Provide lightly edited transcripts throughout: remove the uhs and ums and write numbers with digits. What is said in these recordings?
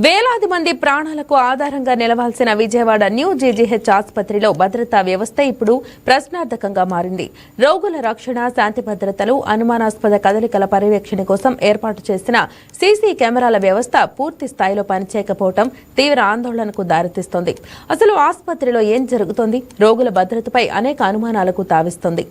వేలాది మంది ప్రాణాలకు ఆధారంగా నిలవాల్సిన విజయవాడ న్యూ జీజీహెచ్ ఆసుపత్రిలో భద్రతా వ్యవస్థ ఇప్పుడు ప్రశ్నార్థకంగా మారింది. రోగుల రక్షణ, శాంతి భద్రతలు, అనుమానాస్పద కదలికల పర్యవేక్షణ కోసం ఏర్పాటు చేసిన సీసీ కెమెరాల వ్యవస్థ పూర్తి స్థాయిలో పనిచేయకపోవడం తీవ్ర ఆందోళనకు దారితీస్తోంది. అసలు ఆసుపత్రిలో ఏం జరుగుతోంది? రోగుల భద్రతపై అనేక అనుమానాలకు తావిస్తోంది.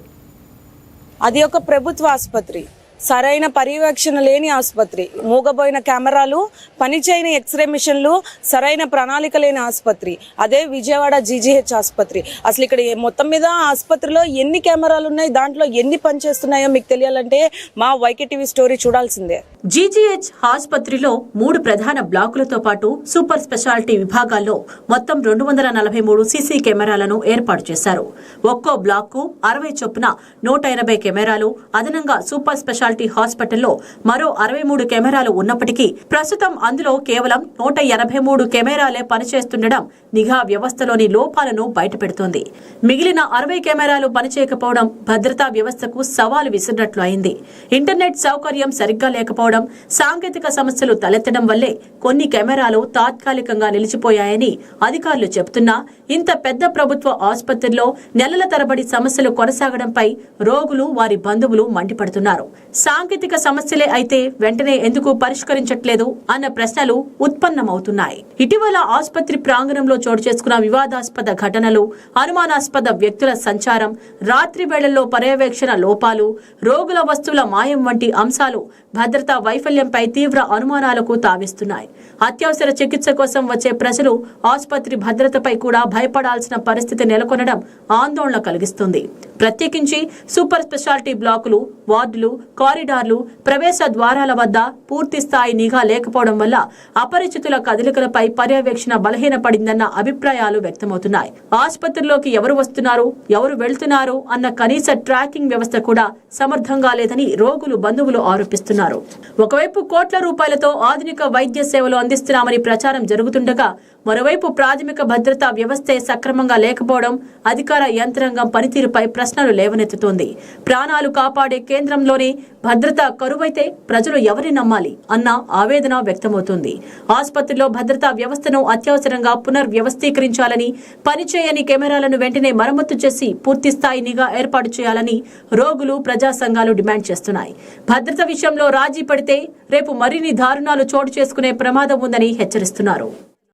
అది ఒక ప్రభుత్వ ఆసుపత్రి, సరైన పర్యవేక్షణ లేని ఆసుపత్రి, మూగబోయిన కెమెరాలు, పనిచేయని ఎక్స్రే మిషన్లు, సరైన ప్రణాళిక లేని ఆసుపత్రి. అదే విజయవాడ జీజీహెచ్ ఆసుపత్రి. అసలు ఇక్కడ మొత్తం మీద ఆసుపత్రిలో ఎన్ని కెమెరాలు ఉన్నాయి, దాంట్లో ఎన్ని పనిచేస్తున్నాయో మీకు తెలియాలంటే మా వైకేటీవీ స్టోరీ చూడాల్సిందే. జీజీహెచ్ ఆసుపత్రిలో 3 ప్రధాన బ్లాకులతో పాటు సూపర్ స్పెషాలిటీ విభాగాల్లో మొత్తం 243 సీసీ కెమెరాలను ఏర్పాటు చేశారు. ఒక్కో బ్లాక్కు 60 చొప్పున 180 కెమెరాలు, అదనంగా సూపర్ స్పెషాలిటీ హాస్పిటల్లో మరో 63 కెమెరాలు ఉన్నప్పటికీ ప్రస్తుతం అందులో కేవలం 183 కెమెరాలే పనిచేస్తుండడం నిఘా వ్యవస్థలోని లోపాలను బయటపెడుతోంది. మిగిలిన 60 కెమెరాలు పనిచేయకపోవడం భద్రతా వ్యవస్థకు సవాలు విసిరినట్లు అయింది. ఇంటర్నెట్ సౌకర్యం సరిగ్గా లేకపోవడం, సాంకేతిక సమస్యలు తలెత్తడం వల్లే కొన్ని కెమెరాలు తాత్కాలికంగా నిలిచిపోయాయని అధికారులు చెబుతున్నా ఇంత పెద్ద ప్రభుత్వ ఆసుపత్రిలో నెలల తరబడి సమస్యలు కొనసాగడంపై రోగులు, వారి బంధువులు మండిపడుతున్నారు. సాంకేతిక సమస్యలే అయితే వెంటనే ఎందుకు పరిష్కరించట్లేదు అన్న ప్రశ్నలు ఉత్పన్నమవుతున్నాయి. ఇటీవల ఆసుపత్రి ప్రాంగణంలో చోటు చేసుకున్న వివాదాస్పద ఘటనలు, అనుమానాస్పద వ్యక్తుల సంచారం, రాత్రి వేళల్లో పర్యవేక్షణ లోపాలు, రోగుల వస్తువుల మాయం వంటి అంశాలు భద్రతా వైఫల్యంపై తీవ్ర అనుమానాలకు తావిస్తున్నాయి. అత్యవసర చికిత్స కోసం వచ్చే ప్రజలు ఆసుపత్రి భద్రతపై కూడా భయపడాల్సిన పరిస్థితి నెలకొనడం ఆందోళన కలిగిస్తుంది. ప్రత్యేకించి సూపర్ స్పెషాలిటీ బ్లాకులు, వార్డులు, కారిడార్లు, ప్రవేశ ద్వారాల వద్ద పూర్తి స్థాయి నిఘా లేకపోవడం వల్ల అపరిచితుల కదలికలపై పర్యవేక్షణ బలహీనపడిందన్న అభిప్రాయాలు వ్యక్తమవుతున్నాయి. ఆసుపత్రిలోకి ఎవరు వస్తున్నారు, ఎవరు వెళ్తున్నారు అన్న కనీస ట్రాకింగ్ వ్యవస్థ కూడా సమర్థంగా లేదని రోగులు, బంధువులు ఆరోపిస్తున్నారు. ఒకవైపు కోట్ల రూపాయలతో ఆధునిక వైద్య సేవలు అందిస్తున్నామని ప్రచారం జరుగుతుండగా మరోవైపు ప్రాథమిక భద్రతా వ్యవస్థే సక్రమంగా లేకపోవడం అధికార యంత్రాంగం పనితీరుపై ప్రశ్నలు లేవనెత్తుతోంది. ప్రాణాలు కాపాడే కేంద్రంలోనే భద్రత కరువైతే ప్రజలు ఎవరిని నమ్మాలి అన్న ఆవేదన వ్యక్తమవుతోంది. ఆసుపత్రిలో భద్రతా వ్యవస్థను అత్యవసరంగా పునర్వ్యవస్థీకరించాలని, పనిచేయని కెమెరాలను వెంటనే మరమ్మతు చేసి పూర్తిస్థాయి నిఘా ఏర్పాటు చేయాలని రోగులు, ప్రజా సంఘాలు డిమాండ్ చేస్తున్నాయి. భద్రత విషయంలో రాజీ పడితే రేపు మరిన్ని దారుణాలు చోటు చేసుకునే ప్రమాదం ఉందని హెచ్చరిస్తున్నారు.